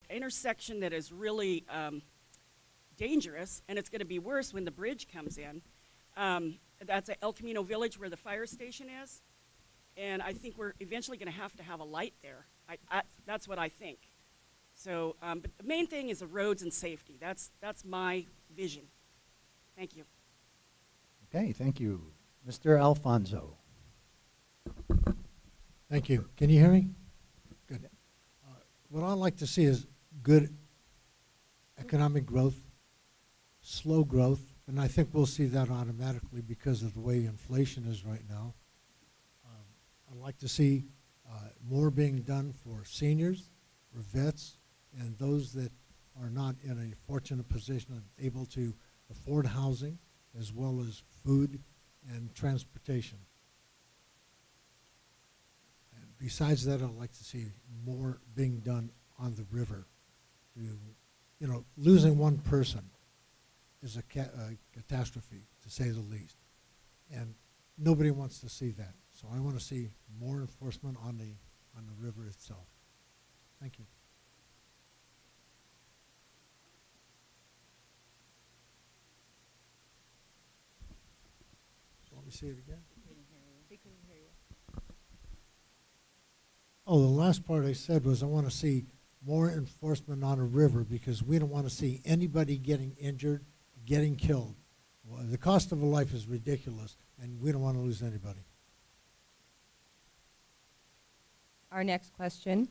intersection that is really dangerous, and it's going to be worse when the bridge comes in. That's at El Camino Village where the fire station is, and I think we're eventually going to have a light there. That's what I think. So, but the main thing is the roads and safety. That's my vision. Thank you. Okay, thank you. Mr. Alfonso. Thank you. Can you hear me? Good. What I'd like to see is good economic growth, slow growth, and I think we'll see that automatically because of the way inflation is right now. I'd like to see more being done for seniors, for vets, and those that are not in a fortunate position and able to afford housing, as well as food and transportation. And besides that, I'd like to see more being done on the river. Losing one person is a catastrophe, to say the least. And nobody wants to see that. So I want to see more enforcement on the river itself. Thank you. Want me to say it again? We couldn't hear you. Oh, the last part I said was I want to see more enforcement on a river because we don't want to see anybody getting injured, getting killed. Well, the cost of a life is ridiculous, and we don't want to lose anybody. Our next question.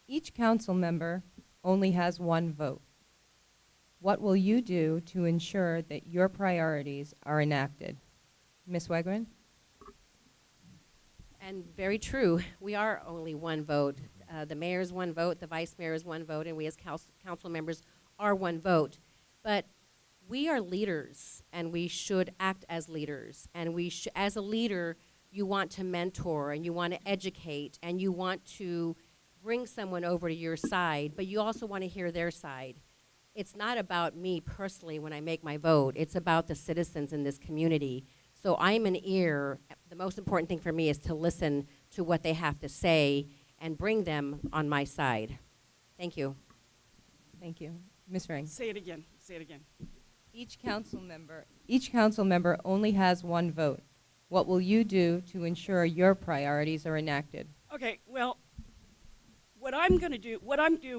Each council member only has one vote. What will you do to ensure that your priorities are enacted? Ms. Wegrin? And very true, we are only one vote. The mayor's one vote, the vice mayor is one vote, and we as council members are one vote. But we are leaders, and we should act as leaders. And as a leader, you want to mentor, and you want to educate, and you want to bring someone over to your side, but you also want to hear their side. It's not about me personally when I make my vote. It's about the citizens in this community. So I'm an ear. The most important thing for me is to listen to what they have to say and bring them on my side. Thank you. Thank you. Ms. Ring? Say it again. Say it again. Each council member only has one vote. What will you do to ensure your priorities are enacted? Okay, well, what I'm going to do,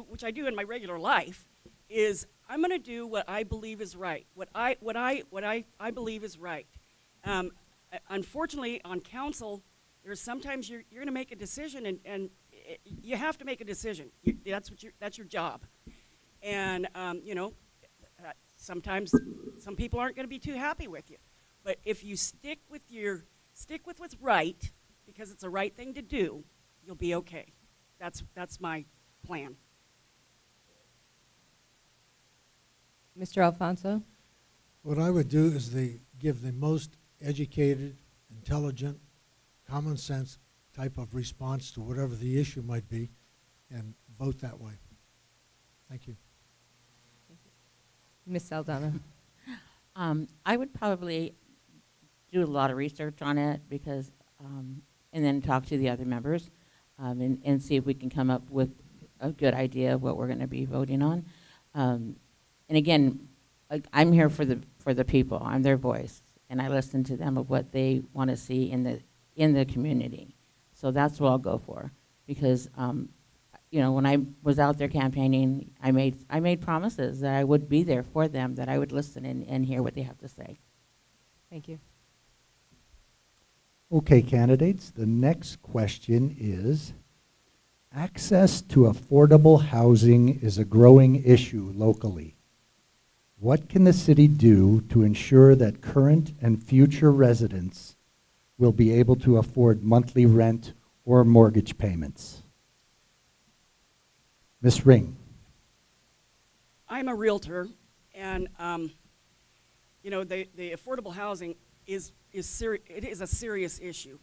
which I do in my regular life, is I'm going to do what I believe is right. What I believe is right. Unfortunately, on council, there's sometimes you're going to make a decision, and you have to make a decision. That's your job. And sometimes some people aren't going to be too happy with you. But if you stick with what's right, because it's the right thing to do, you'll be okay. That's my plan. Mr. Alfonso? What I would do is give the most educated, intelligent, common sense type of response to whatever the issue might be and vote that way. Thank you. Ms. Saldana? I would probably do a lot of research on it because, and then talk to the other members and see if we can come up with a good idea of what we're going to be voting on. And again, I'm here for the people. I'm their voice, and I listen to them of what they want to see in the community. So that's what I'll go for, because when I was out there campaigning, I made promises that I would be there for them, that I would listen and hear what they have to say. Thank you. Okay, candidates, the next question is, access to affordable housing is a growing issue locally. What can the city do to ensure that current and future residents will be able to afford monthly rent or mortgage payments? Ms. Ring. I'm a realtor, and the affordable housing is a serious issue.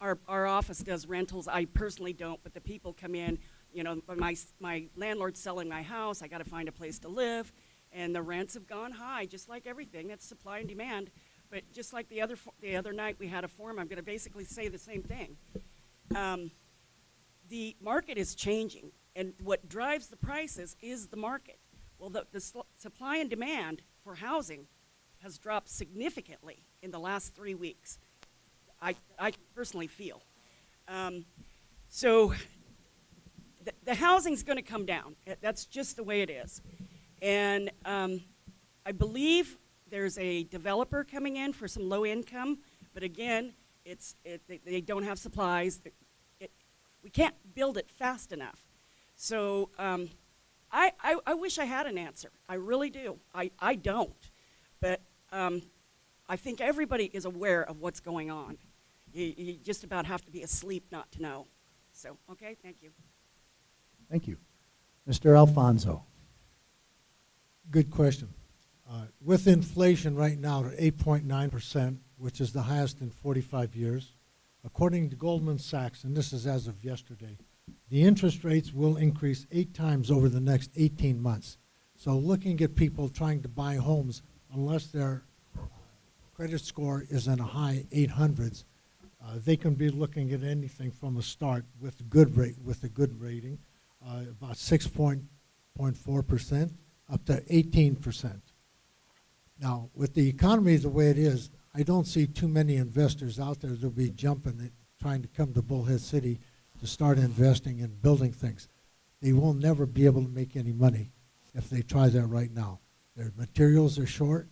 Our office does rentals. I personally don't, but the people come in. My landlord's selling my house. I got to find a place to live, and the rents have gone high, just like everything. That's supply and demand. But just like the other night we had a forum, I'm going to basically say the same thing. The market is changing, And what drives the prices is the market. Well, the supply and demand for housing has dropped significantly in the last 3 weeks. I personally feel. So the housing's going to come down. That's just the way it is. And I believe there's a developer coming in for some low income, but again, they don't have supplies. We can't build it fast enough. So I wish I had an answer. I really do. I don't. But I think everybody is aware of what's going on. You just about have to be asleep not to know. So, okay, thank you. Thank you. Mr. Alfonso. Good question. With inflation right now at 8.9%, which is the highest in 45 years, according to Goldman Sachs, and this is as of yesterday, the interest rates will increase 8 times over the next 18 months. So looking at people trying to buy homes, unless their credit score is in a high 800s, they can be looking at anything from a start with a good rating, about 6.4% up to 18%. Now, with the economy the way it is, I don't see too many investors out there that'll be jumping at trying to come to Bullhead City to start investing in building things. They will never be able to make any money if they try that right now. Their materials are short,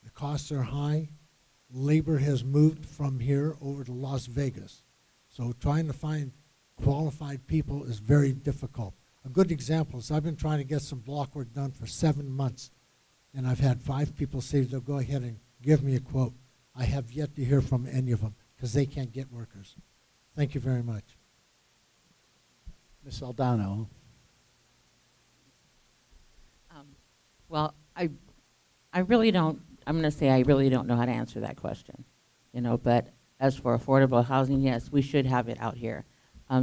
the costs are high, labor has moved from here over to Las Vegas. So trying to find qualified people is very difficult. A good example is I've been trying to get some block work done for 7 months, and I've had 5 people say they'll go ahead and give me a quote. I have yet to hear from any of them because they can't get workers. Thank you very much. Ms. Aldana. Well, I really don't, I'm going to say I really don't know how to answer that question, but as for affordable housing, yes, we should have it out here.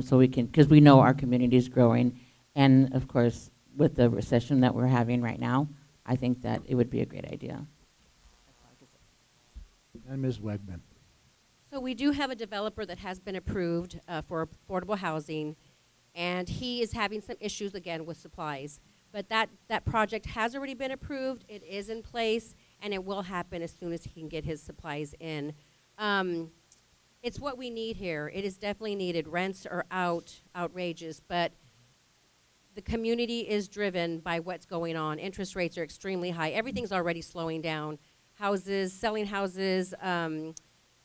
So we can, because we know our community is growing, and of course, with the recession that we're having right now, I think that it would be a great idea. And Ms. Wegman. So we do have a developer that has been approved for affordable housing, and he is having some issues again with supplies. But that project has already been approved. It is in place, and it will happen as soon as he can get his supplies in. It's what we need here. It is definitely needed. Rents are outrageous, but the community is driven by what's going on. Interest rates are extremely high. Everything's already slowing down. Selling houses,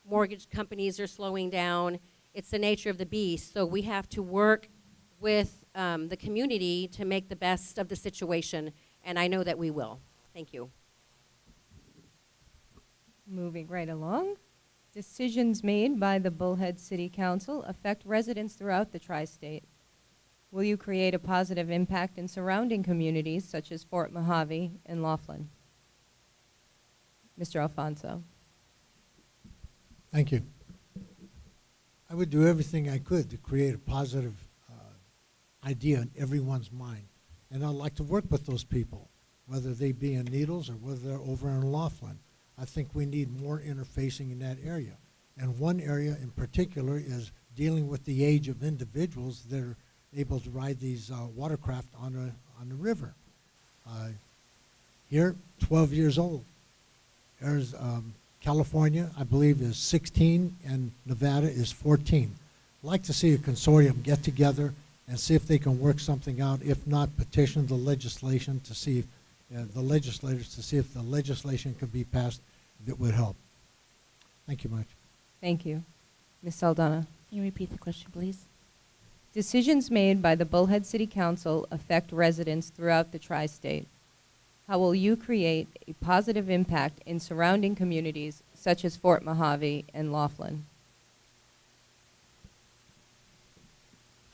mortgage companies are slowing down. It's the nature of the beast. So we have to work with the community to make the best of the situation, and I know that we will. Thank you. Moving right along. Decisions made by the Bullhead City Council affect residents throughout the tri-state. Will you create a positive impact in surrounding communities such as Fort Mojave and Laughlin? Mr. Alfonso. Thank you. I would do everything I could to create a positive idea in everyone's mind. And I'd like to work with those people, whether they be in Needles or whether they're over in Laughlin. I think we need more interfacing in that area. And one area in particular is dealing with the age of individuals that are able to ride these watercraft on the river. Here, 12 years old. There's California, I believe, is 16, and Nevada is 14. I'd like to see a consortium get together and see if they can work something out. If not, petition the legislation to see if, the legislators to see if the legislation could be passed that would help. Thank you much. Thank you. Ms. Saldana. Can you repeat the question, please? Decisions made by the Bullhead City Council affect residents throughout the tri-state. How will you create a positive impact in surrounding communities such as Fort Mojave and Laughlin?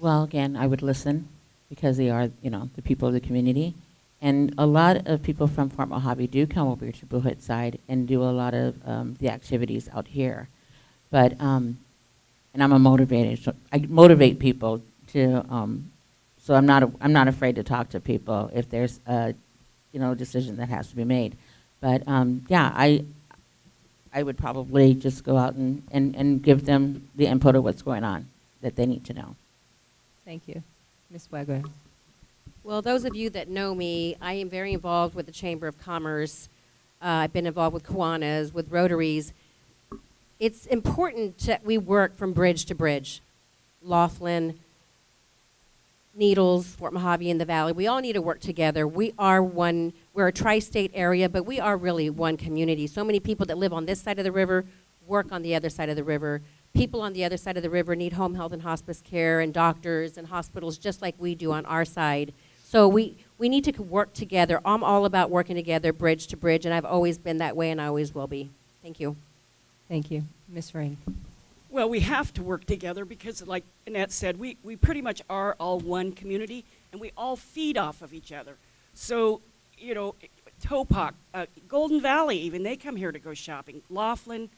Well, again, I would listen because they are, the people of the community. And a lot of people from Fort Mojave do come over to Bullhead side and do a lot of the activities out here. But, and I'm a motivator, so I motivate people to, so I'm not afraid to talk to people if there's a, decision that has to be made. But yeah, I would probably just go out and give them the input of what's going on that they need to know. Thank you. Ms. Wegler. Well, those of you that know me, I am very involved with the Chamber of Commerce. I've been involved with Kiwanis, with Rotaries. It's important that we work from bridge to bridge. Laughlin, Needles, Fort Mojave, and the Valley. We all need to work together. We're a tri-state area, but we are really one community. So many people that live on this side of the river work on the other side of the river. People on the other side of the river need home health and hospice care and doctors and hospitals just like we do on our side. So we need to work together. I'm all about working together, bridge to bridge, and I've always been that way and I always will be. Thank you. Thank you. Ms. Ring. Well, we have to work together because, like Annette said, we pretty much are all one community, and we all feed off of each other. So, you know, Topak, Golden Valley, even, they come here to go shopping. Laughlin,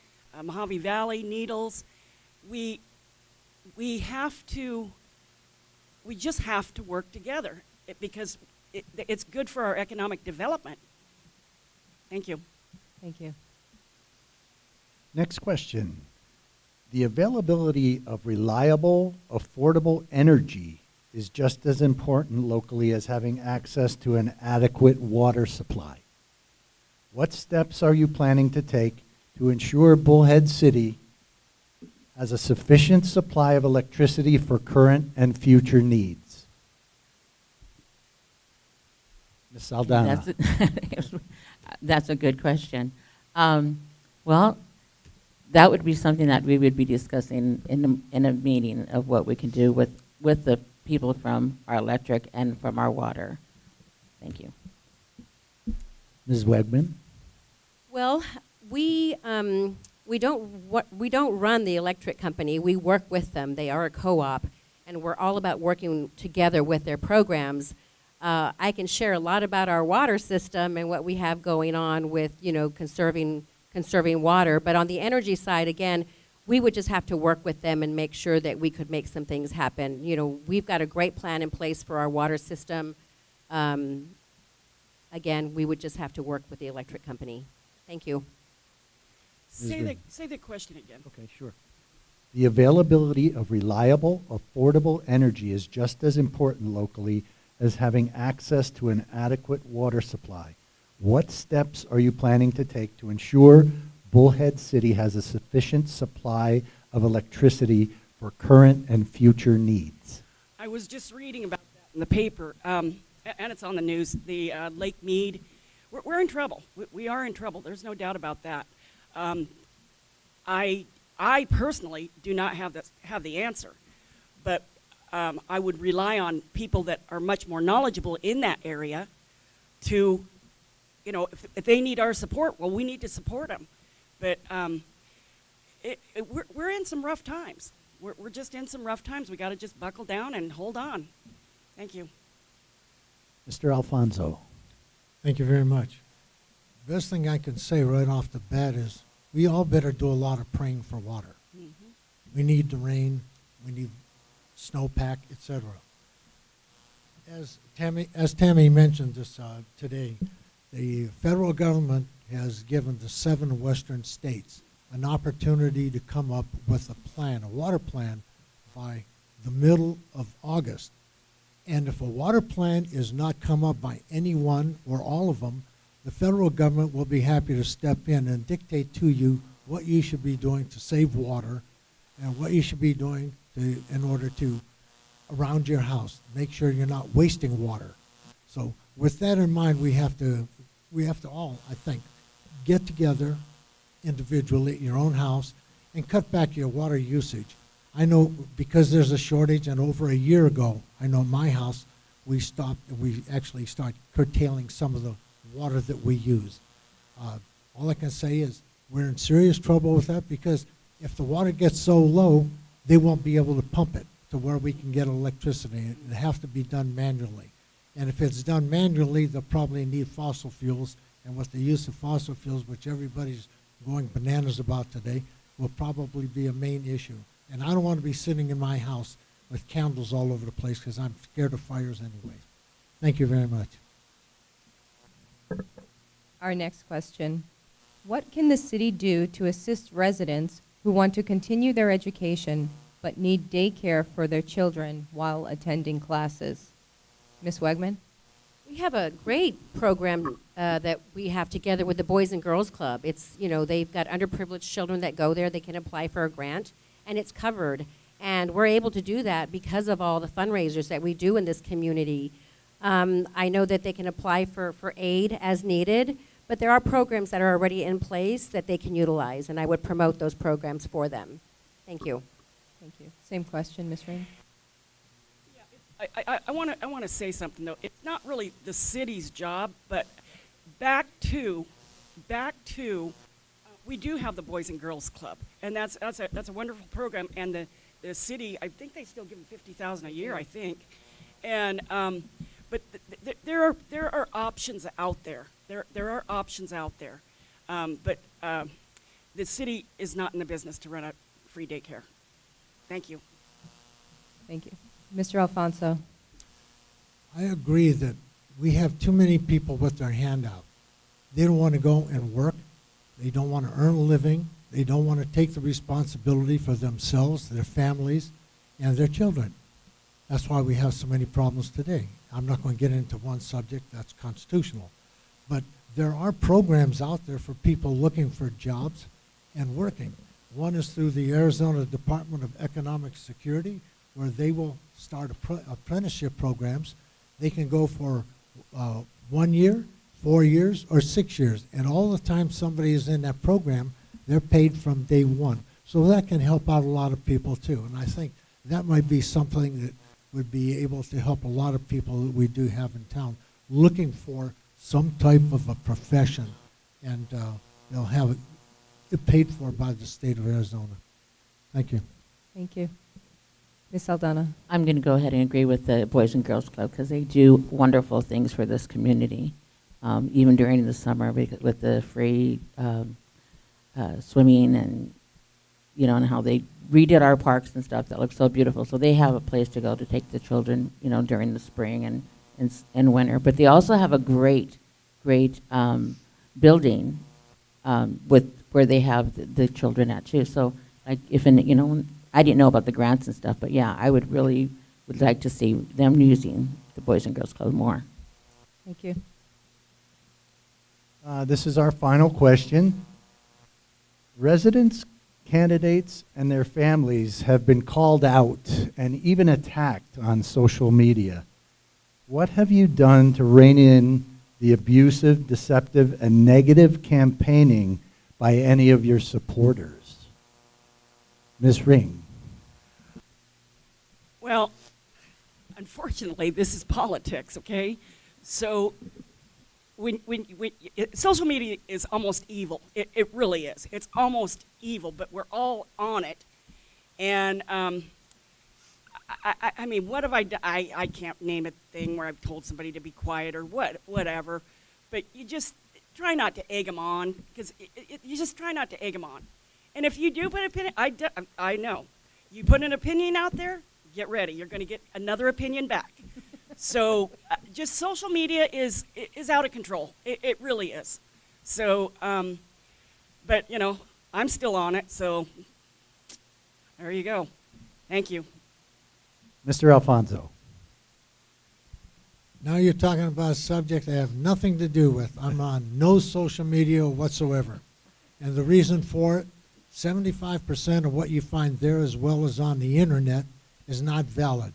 Mojave Valley, Needles. We just have to work together because it's good for our economic development. Thank you. Thank you. Next question. The availability of reliable, affordable energy is just as important locally as having access to an adequate water supply. What steps are you planning to take to ensure Bullhead City has a sufficient supply of electricity for current and future needs? Ms. Saldana. That's a good question. Well, that would be something that we would be discussing in a meeting of what we can do with the people from our electric and from our water. Thank you. Ms. Wegman. Well, we don't run the electric company. We work with them. They are a co-op, and we're all about working together with their programs. I can share a lot about our water system and what we have going on with, you know, conserving water. But on the energy side, again, we would just have to work with them and make sure that we could make some things happen. You know, we've got a great plan in place for our water system. Again, we would just have to work with the electric company. Thank you. Ms. Say the question again. Okay, sure. The availability of reliable, affordable energy is just as important locally as having access to an adequate water supply. What steps are you planning to take to ensure Bullhead City has a sufficient supply of electricity for current and future needs? I was just reading about that in the paper, and it's on the news. The Lake Mead, we're in trouble. We are in trouble. There's no doubt about that. I personally do not have the answer, but I would rely on people that are much more knowledgeable in that area to, you know, if they need our support, well, we need to support them. But we're in some rough times. We're just in some rough times. We got to just buckle down and hold on. Thank you. Mr. Alfonso. Thank you very much. Best thing I can say right off the bat is we all better do a lot of praying for water. Mm-hmm. We need the rain, we need snowpack, etc. As Tammy mentioned this today, the federal government has given the 7 western states an opportunity to come up with a plan, a water plan, by the middle of August. And if a water plan is not come up by anyone or all of them, the federal government will be happy to step in and dictate to you what you should be doing to save water and what you should be doing in order to, around your house, make sure you're not wasting water. So with that in mind, we have to all, I think, get together individually at your own house and cut back your water usage. I know because there's a shortage, and over a year ago, I know my house, we actually start curtailing some of the water that we use. All I can say is we're in serious trouble with that, because if the water gets so low, they won't be able to pump it to where we can get electricity. It'll have to be done manually. And if it's done manually, they'll probably need fossil fuels. And with the use of fossil fuels, which everybody's going bananas about today, will probably be a main issue. And I don't want to be sitting in my house with candles all over the place, because I'm scared of fires anyway. Thank you very much. Our next question. What can the city do to assist residents who want to continue their education but need daycare for their children while attending classes? Ms. Wegman? We have a great program that we have together with the Boys and Girls Club. It's, you know, they've got underprivileged children that go there. They can apply for a grant, and it's covered. And we're able to do that because of all the fundraisers that we do in this community. I know that they can apply for aid as needed, but there are programs that are already in place that they can utilize, and I would promote those programs for them. Thank you. Thank you. Same question, Ms. Ring? I want to say something, though. It's not really the city's job, but back to, we do have the Boys and Girls Club, and that's a wonderful program. And the city, I think they still give them $50,000 a year, I think. And but there are options out there. There are options out there, but the city is not in the business to run a free daycare. Thank you. Thank you. Mr. Alfonso? I agree that we have too many people with their hand out. They don't want to go and work. They don't want to earn a living. They don't want to take the responsibility for themselves, their families, and their children. That's why we have so many problems today. I'm not going to get into one subject, that's constitutional. But there are programs out there for people looking for jobs and working. One is through the Arizona Department of Economic Security, where they will start apprenticeship programs. They can go for 1 year, 4 years, or 6 years. And all the time somebody is in that program, they're paid from day one. So that can help out a lot of people too. And I think that might be something that would be able to help a lot of people that we do have in town looking for some type of a profession. And they'll have it paid for by the state of Arizona. Thank you. Thank you. Ms. Saldana? I'm going to go ahead and agree with the Boys and Girls Club because they do wonderful things for this community, even during the summer with the free swimming and, you know, and how they redid our parks and stuff that looks so beautiful. So they have a place to go to take the children, you know, during the spring and winter. But they also have a great building with where they have the children at too. So like you know, I didn't know about the grants and stuff, but yeah, I would like to see them using the Boys and Girls Club more. Thank you. This is our final question. Residents, candidates, and their families have been called out and even attacked on social media. What have you done to rein in the abusive, deceptive, and negative campaigning by any of your supporters? Ms. Ring. Well, unfortunately, this is politics, okay? So social media is almost evil. It really is. It's almost evil, but we're all on it. And I mean, what have I done? I can't name a thing where I've told somebody to be quiet or whatever, but you just try not to egg them on, because you just try not to egg them on. And if you do put an opinion, I know, you put an opinion out there, get ready. You're going to get another opinion back. So just social media is out of control. It really is. So, but, you know, I'm still on it, so there you go. Thank you. Mr. Alfonso. Now you're talking about a subject I have nothing to do with. I'm on no social media whatsoever. And the reason for it, 75% of what you find there as well as on the internet is not valid.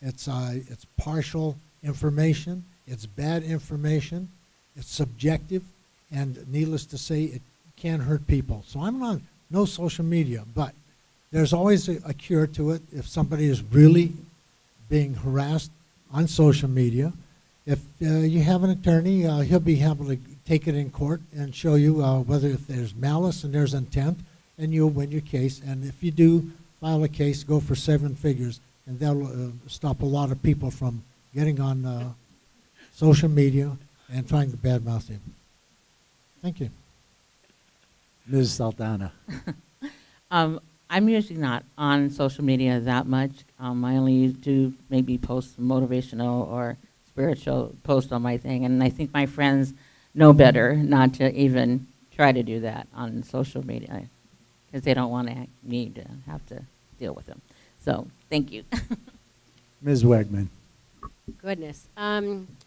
It's partial information, it's bad information, it's subjective, and needless to say, it can hurt people. So I'm on no social media, but there's always a cure to it if somebody is really being harassed on social media. If you have an attorney, he'll be able to take it in court and show you whether if there's malice and there's intent, and you'll win your case. And if you do file a case, go for 7 figures, and that'll stop a lot of people from getting on social media and trying to badmouth him. Thank you. Ms. Saldana. I'm usually not on social media that much. I only do maybe post motivational or spiritual posts on my thing, and I think my friends know better not to even try to do that on social media because they don't want me to have to deal with them. So thank you. Ms. Wegman. Goodness.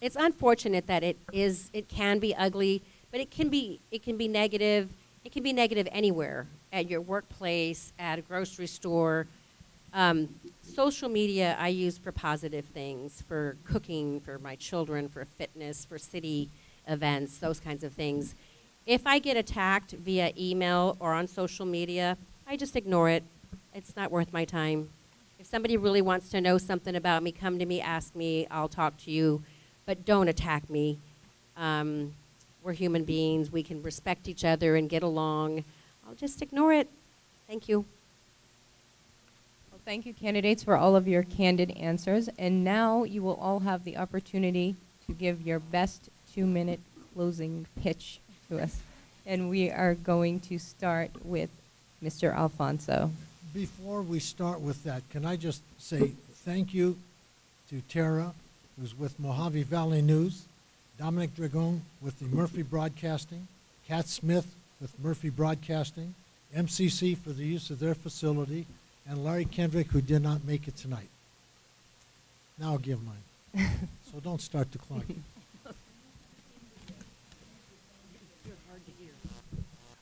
It's unfortunate that it can be ugly, but it can be negative. It can be negative anywhere, at your workplace, at a grocery store. Social media I use for positive things, for cooking, for my children, for fitness, for city events, those kinds of things. If I get attacked via email or on social media, I just ignore it. It's not worth my time. If somebody really wants to know something about me, come to me, ask me, I'll talk to you, but don't attack me. We're human beings. We can respect each other and get along. I'll just ignore it. Thank you. Well, thank you, candidates, for all of your candid answers. And now you will all have the opportunity to give your best 2-minute closing pitch to us. And we are going to start with Mr. Alfonso. Before we start with that, can I just say thank you to Tara, who's with Mojave Valley News, Dominic Dragon with the Murphy Broadcasting, Kat Smith with Murphy Broadcasting, MCC for the use of their facility, and Larry Kendrick, who did not make it tonight. Now I'll give mine. So don't start the clock.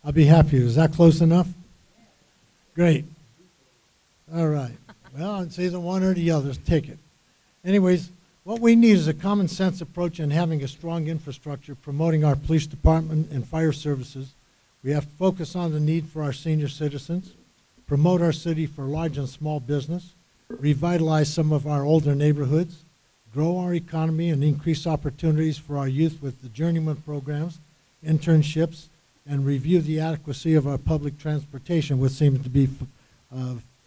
I'll be happy. Is that close enough? Great. All right. Well, it's either one or the other. Take it. Anyways, what we need is a common sense approach and having a strong infrastructure promoting our police department and fire services. We have to focus on the need for our senior citizens, promote our city for large and small business, revitalize some of our older neighborhoods, grow our economy and increase opportunities for our youth with the journeyman programs, internships, and review the adequacy of our public transportation, which seems to be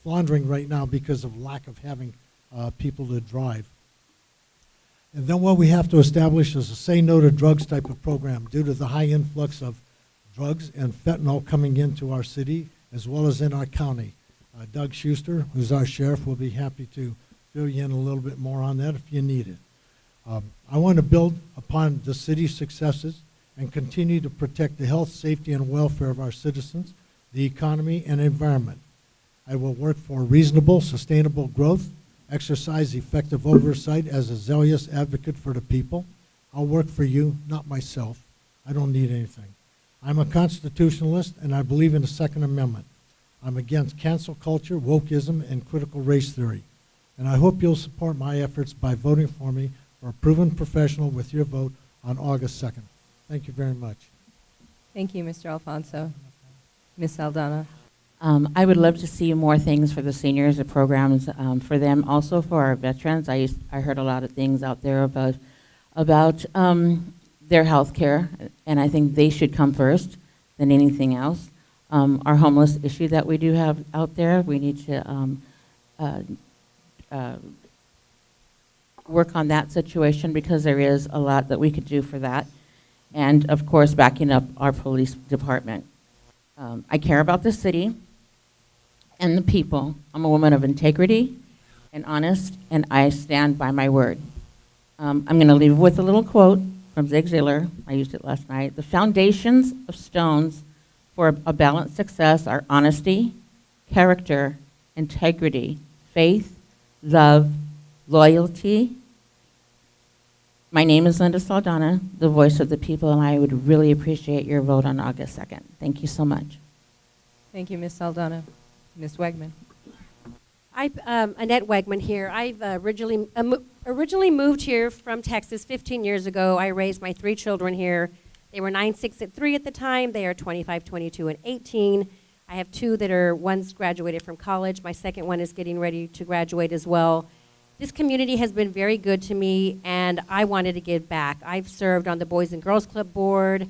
floundering right now because of lack of having people to drive. And then what we have to establish is a say no to drugs type of program due to the high influx of drugs and fentanyl coming into our city as well as in our county. Doug Schuster, who's our sheriff, will be happy to fill you in a little bit more on that if you need it. I want to build upon the city's successes and continue to protect the health, safety, and welfare of our citizens, the economy, and environment. I will work for reasonable, sustainable growth, exercise effective oversight as a zealous advocate for the people. I'll work for you, not myself. I don't need anything. I'm a constitutionalist, and I believe in the Second Amendment. I'm against cancel culture, wokeism, and critical race theory. And I hope you'll support my efforts by voting for me for a proven professional with your vote on August 2nd. Thank you very much. Thank you, Mr. Alfonso. Ms. Saldana. I would love to see more things for the seniors, the programs for them, also for our veterans. I heard a lot of things out there about their health care, and I think they should come first than anything else. Our homeless issue that we do have out there, we need to work on that situation because there is a lot that we could do for that. And of course, backing up our police department. I care about the city and the people. I'm a woman of integrity and honest, and I stand by my word. I'm going to leave with a little quote from Zig Ziglar. I used it last night. The foundations of stones for a balanced success are honesty, character, integrity, faith, love, loyalty. My name is Linda Saldana, the voice of the people, and I would really appreciate your vote on August 2nd. Thank you so much. Thank you, Ms. Saldana. Ms. Wegman. Annette Wegman here. I've originally moved here from Texas 15 years ago. I raised my 3 children here. They were 9, 6, and 3 at the time. They are 25, 22, and 18. I have 2 that are, one's graduated from college. My second one is getting ready to graduate as well. This community has been very good to me, and I wanted to give back. I've served on the Boys and Girls Club board,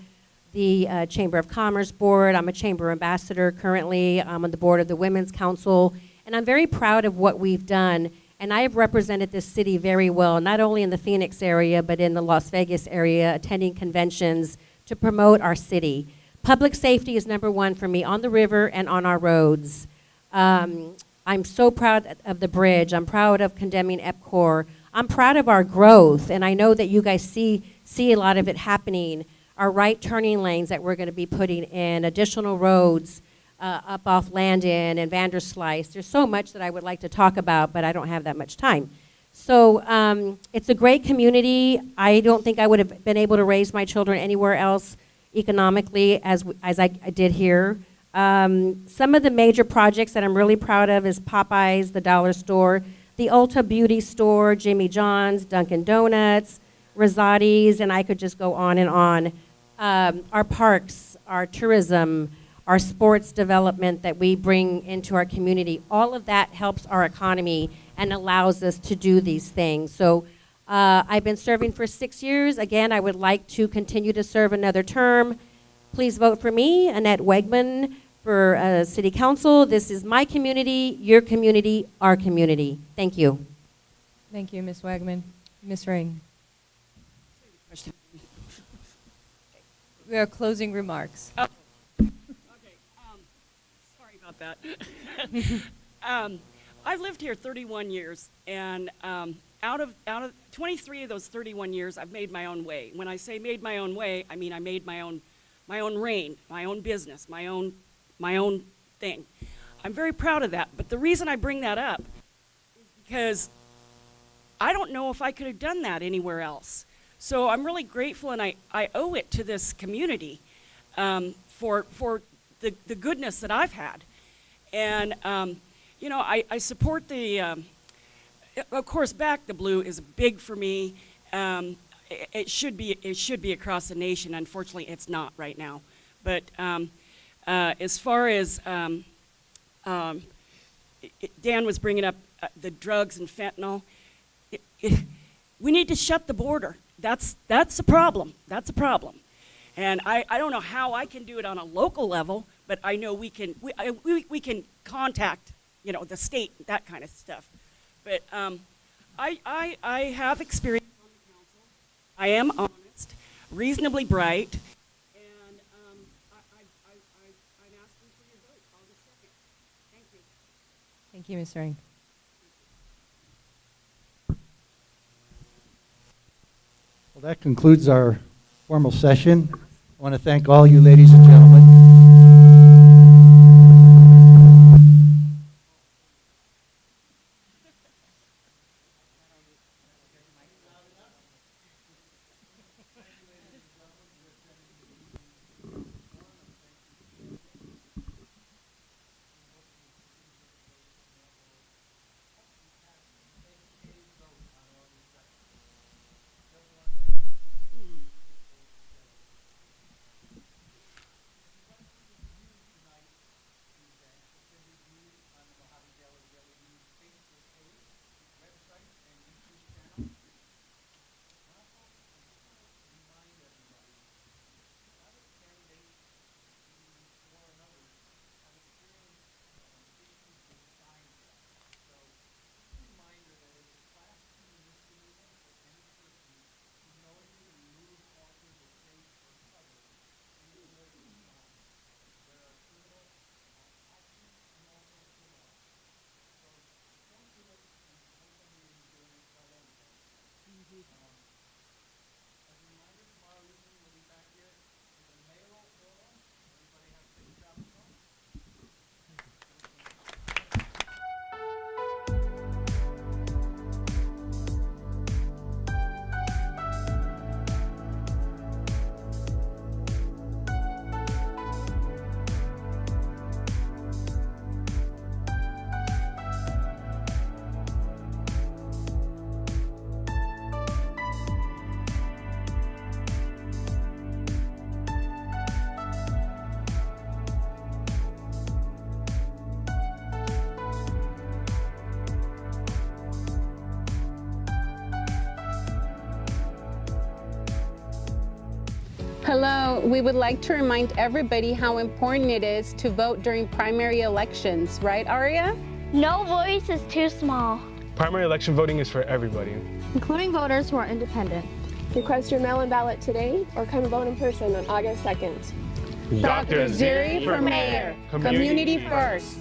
the Chamber of Commerce board. I'm a chamber ambassador currently. I'm on the board of the Women's Council, and I'm very proud of what we've done. And I have represented this city very well, not only in the Phoenix area, but in the Las Vegas area, attending conventions to promote our city. Public safety is number 1 for me on the river and on our roads. I'm so proud of the bridge. I'm proud of condemning EPCOR. I'm proud of our growth, and I know that you guys see a lot of it happening. Our right turning lanes that we're going to be putting in, additional roads up off Landon and Vanderslice. There's so much that I would like to talk about, but I don't have that much time. So it's a great community. I don't think I would have been able to raise my children anywhere else economically as I did here. Some of the major projects that I'm really proud of is Popeyes, the Dollar Store, the Ulta Beauty Store, Jimmy John's, Dunkin' Donuts, Rosati's, and I could just go on and on. Our parks, our tourism, our sports development that we bring into our community, all of that helps our economy and allows us to do these things. So I've been serving for 6 years. Again, I would like to continue to serve another term. Please vote for me, Annette Wegman, for City Council. This is my community, your community, our community. Thank you. Thank you, Ms. Wegman. Ms. Ring. We are closing remarks. Okay, sorry about that. I've lived here 31 years, and out of 23 of those 31 years, I've made my own way. When I say made my own way, I mean I made my own reign, my own business, my own thing. I'm very proud of that. But the reason I bring that up is because I don't know if I could have done that anywhere else. So I'm really grateful, and I owe it to this community for the goodness that I've had. And, you know, I support the, of course, Back the Blue is big for me. It should be across the nation. Unfortunately, it's not right now. But as far as Dan was bringing up the drugs and fentanyl, we need to shut the border. That's a problem. That's a problem. And I don't know how I can do it on a local level, but I know we can contact, you know, the state, that kind of stuff. But I have experience on the council. I am honest, reasonably bright, and I'm asking for your vote August 2nd. Thank you. Thank you, Ms. Ring. Well, that concludes our formal session. I want to thank all you ladies and gentlemen. Hello, we would like to remind everybody how important it is to vote during primary elections, right, Aria? No voice is too small. Primary election voting is for everybody, Including voters who are independent. Request your mail-in ballot today or come vote in person on August 2nd. Dr. Ziri for mayor. Community first.